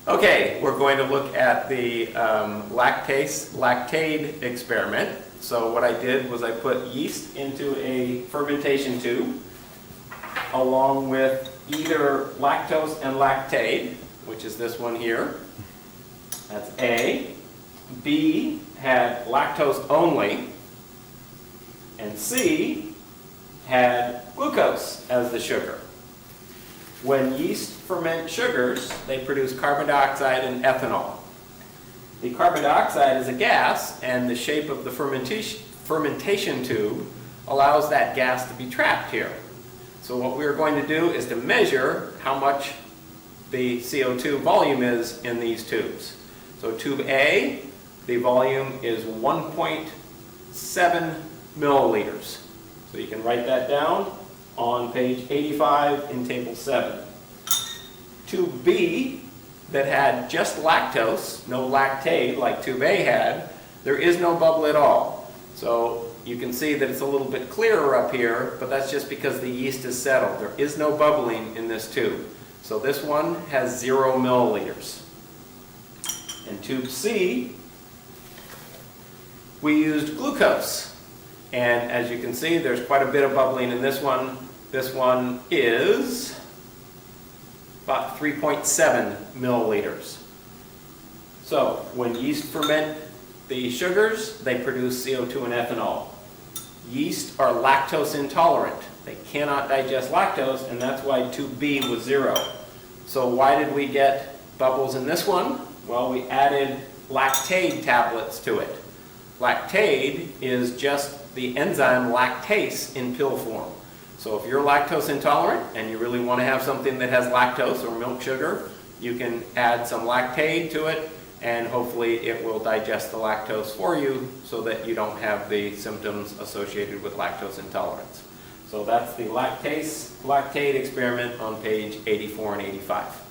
Okay, we're going to look at the lactase-lactate experiment. So what I did was I put yeast into a fermentation tube along with either lactose and lactate, which is this one here. That's A. B had lactose only. And C had glucose as the sugar. When yeast ferment sugars, they produce carbon dioxide and ethanol. The carbon dioxide is a gas, and the shape of the fermentation tube allows that gas to be trapped here. So what we're going to do is to measure how much the CO2 volume is in these tubes. So tube A, the volume is 1.7 milliliters. So you can write that down on page 85 in table 7. Tube B, that had just lactose, no lactate like tube A had, there is no bubble at all. So you can see that it's a little bit clearer up here, but that's just because the yeast is settled. There is no bubbling in this tube. So this one has 0 milliliters. In tube C, we used glucose. And as you can see, there's quite a bit of bubbling in this one. This one is about 3.7 milliliters. So when yeast ferment the sugars, they produce CO2 and ethanol. Yeast are lactose intolerant. They cannot digest lactose, and that's why tube B was 0. So why did we get bubbles in this one? Well, we added lactate tablets to it. Lactate is just the enzyme lactase in pill form. So if you're lactose intolerant and you really want to have something that has lactose or milk sugar, you can add some lactate to it, and hopefully it will digest the lactose for you so that you don't have the symptoms associated with lactose intolerance. So that's the lactase-lactate experiment on page 84 and 85.